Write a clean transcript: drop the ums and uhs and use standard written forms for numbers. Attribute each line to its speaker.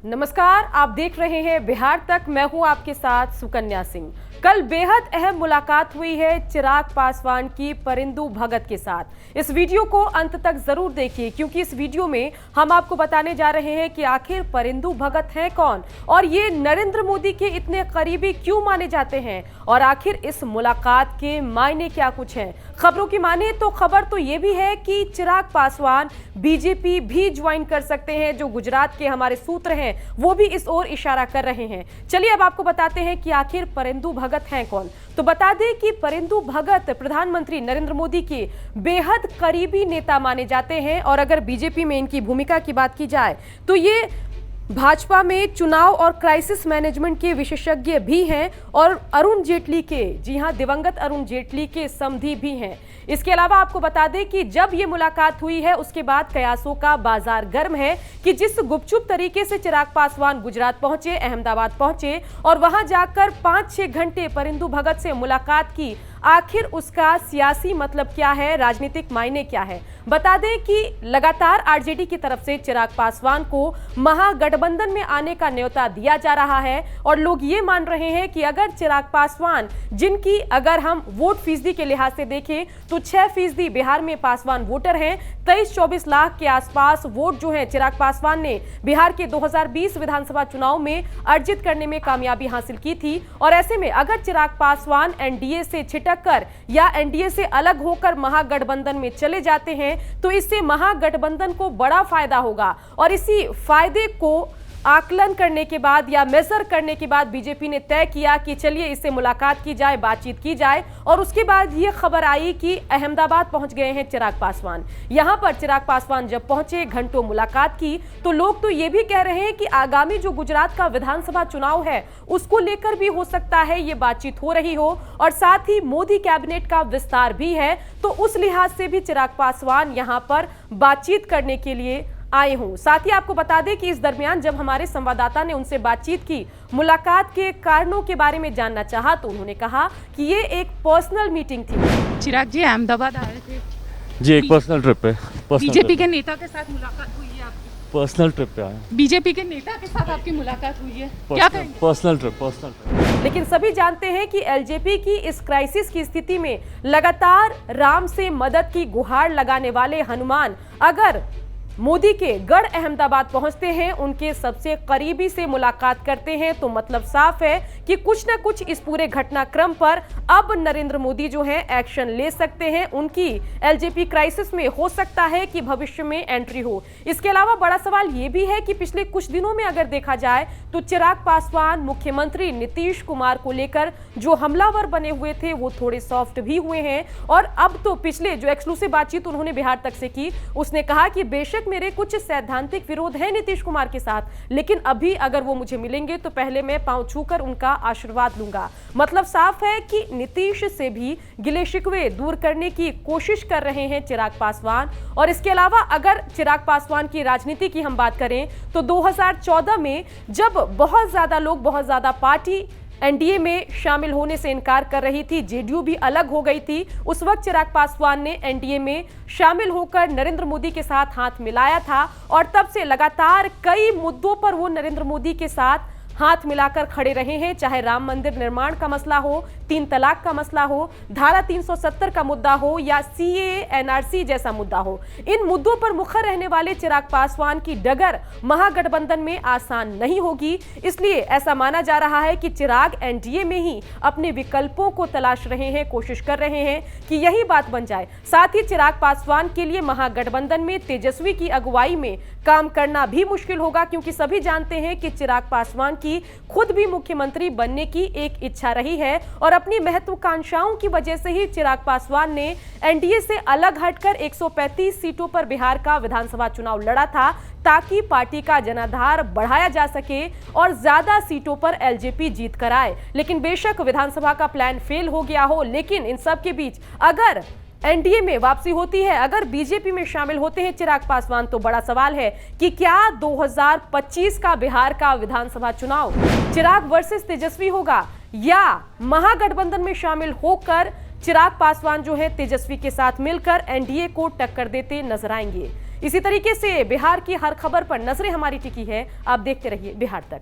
Speaker 1: नमस्कार, आप देख रहे हैं बिहार तक। मैं हूं आपके साथ सुकन्या सिंह। कल बेहद अहम मुलाकात हुई है चिराग पासवान की परिंदू भगत के साथ। इस वीडियो को अंत तक जरूर देखिए, क्योंकि इस वीडियो में हम आपको बताने जा रहे हैं कि आखिर परिंदू भगत हैं कौन और ये नरेंद्र मोदी के इतने करीबी क्यों माने जाते हैं और आखिर इस मुलाकात के मायने क्या कुछ हैं। खबरों की माने तो खबर तो ये भी है कि चिराग पासवान बीजेपी भी ज्वाइन कर सकते हैं। जो गुजरात के हमारे सूत्र हैं वो भी इस ओर इशारा कर रहे हैं। चलिए अब आपको बताते हैं कि आखिर परिंदू भगत हैं कौन। तो बता दें कि परिंदू भगत प्रधानमंत्री नरेंद्र मोदी के बेहद करीबी नेता माने जाते हैं और अगर बीजेपी में इनकी भूमिका की बात की जाए तो ये भाजपा में चुनाव और क्राइसिस मैनेजमेंट के विशेषज्ञ भी हैं और अरुण जेटली के, जी हां, दिवंगत अरुण जेटली के समधी भी हैं। इसके अलावा आपको बता दें कि जब ये मुलाकात हुई है उसके बाद कयासों का बाजार गर्म है कि जिस गुपचुप तरीके से चिराग पासवान गुजरात पहुंचे, अहमदाबाद पहुंचे और वहां जाकर 5-6 घंटे परिंदू भगत से मुलाकात की, आखिर उसका सियासी मतलब क्या है, राजनीतिक मायने क्या है। बता दें कि लगातार आरजेडी की तरफ से चिराग पासवान को महागठबंधन में आने का न्योता दिया जा रहा है और लोग ये मान रहे हैं कि अगर चिराग पासवान, जिनकी अगर हम वोट फीसदी के लिहाज से देखें तो 6% बिहार में पासवान वोटर हैं, 23-24 लाख के आसपास वोट जो है चिराग पासवान ने बिहार के 2020 विधानसभा चुनाव में अर्जित करने में कामयाबी हासिल की थी। और ऐसे में अगर चिराग पासवान एनडीए से कर या एनडीए से अलग होकर महागठबंधन में चले जाते हैं तो इससे महागठबंधन को बड़ा फायदा होगा और इसी फायदे को आकलन करने के बाद या मेजर करने के बाद बीजेपी ने तय किया कि चलिए इससे मुलाकात की जाए, बातचीत की जाए। और उसके बाद ये खबर आई कि अहमदाबाद पहुंच गए हैं चिराग पासवान। यहां पर चिराग पासवान जब पहुंचे, घंटों मुलाकात की, तो लोग तो ये भी कह रहे हैं कि आगामी जो गुजरात का विधानसभा चुनाव है उसको लेकर भी हो सकता है ये बातचीत हो रही हो और साथ ही मोदी कैबिनेट का विस्तार भी है, तो उस लिहाज से भी चिराग पासवान यहां पर बातचीत करने के लिए आए हों। साथ ही आपको बता दें कि इस दरमियान जब हमारे संवाददाता ने उनसे बातचीत की, मुलाकात के कारणों के बारे में जानना चाहा, तो उन्होंने कहा कि ये एक पर्सनल मीटिंग थी।
Speaker 2: चिराग जी अहमदाबाद आए थे
Speaker 3: जी, एक पर्सनल ट्रिप पे।
Speaker 2: बीजेपी के नेता के साथ मुलाकात हुई है आपकी?
Speaker 3: पर्सनल ट्रिप पे आए।
Speaker 2: बीजेपी के नेता के साथ आपकी मुलाकात हुई है, क्या कहेंगे?
Speaker 3: Personal trip.
Speaker 1: लेकिन सभी जानते हैं कि एलजेपी की इस क्राइसिस की स्थिति में लगातार राम से मदद की गुहार लगाने वाले हनुमान अगर मोदी के गढ़ अहमदाबाद पहुंचते हैं, उनके सबसे करीबी से मुलाकात करते हैं, तो मतलब साफ है कि कुछ ना कुछ इस पूरे घटनाक्रम पर अब नरेंद्र मोदी जो हैं एक्शन ले सकते हैं। उनकी एलजेपी क्राइसिस में हो सकता है कि भविष्य में एंट्री हो। इसके अलावा बड़ा सवाल यह भी है कि पिछले कुछ दिनों में अगर देखा जाए तो चिराग पासवान मुख्यमंत्री नीतीश कुमार को लेकर जो हमलावर बने हुए थे वो थोड़े सॉफ्ट भी हुए हैं। और अब तो पिछले जो एक्सक्लूसिव बातचीत उन्होंने बिहार तक से की, उसने कहा कि बेशक मेरे कुछ सैद्धांतिक विरोध है नीतीश कुमार के साथ, लेकिन अभी अगर वो मुझे मिलेंगे तो पहले मैं पांव छूकर उनका आशीर्वाद लूंगा। मतलब साफ है कि नीतीश से भी गिले शिकवे दूर करने की कोशिश कर रहे हैं चिराग पासवान। और इसके अलावा अगर चिराग पासवान की राजनीति की हम बात करें तो 2014 में जब बहुत ज्यादा लोग, बहुत ज्यादा पार्टी एनडीए में शामिल होने से इनकार कर रही थी, जेडीयू भी अलग हो गई थी, उस वक्त चिराग पासवान ने एनडीए में शामिल होकर नरेंद्र मोदी के साथ हाथ मिलाया था और तब से लगातार कई मुद्दों पर वो नरेंद्र मोदी के साथ हाथ मिलाकर खड़े रहे हैं। चाहे राम मंदिर निर्माण का मसला हो, 3 तलाक का मसला हो, धारा 370 का मुद्दा हो या सीएए एनआरसी जैसा मुद्दा हो, इन मुद्दों पर मुखर रहने वाले चिराग पासवान की डगर महागठबंधन में आसान नहीं होगी। इसलिए ऐसा माना जा रहा है कि चिराग एनडीए में ही अपने विकल्पों को तलाश रहे हैं, कोशिश कर रहे हैं कि यही बात बन जाए। साथ ही चिराग पासवान के लिए महागठबंधन में तेजस्वी की अगुवाई में काम करना भी मुश्किल होगा, क्योंकि सभी जानते हैं कि चिराग पासवान की खुद भी मुख्यमंत्री बनने की एक इच्छा रही है और अपनी महत्वाकांक्षाओं की वजह से ही चिराग पासवान ने एनडीए से अलग हटकर 135 सीटों पर बिहार का विधानसभा चुनाव लड़ा था, ताकि पार्टी का जनाधार बढ़ाया जा सके और ज्यादा सीटों पर एलजेपी जीत कर आए। लेकिन बेशक विधानसभा का प्लान फेल हो गया हो, लेकिन इन सब के बीच अगर एनडीए में वापसी होती है, अगर बीजेपी में शामिल होते हैं चिराग पासवान, तो बड़ा सवाल है कि क्या 2025 का बिहार का विधानसभा चुनाव चिराग वर्सेस तेजस्वी होगा या महागठबंधन में शामिल होकर चिराग पासवान जो है तेजस्वी के साथ मिलकर एनडीए को टक्कर देते नजर आएंगे। इसी तरीके से बिहार की हर खबर पर नजरें हमारी टिकी है। आप देखते रहिए बिहार तक।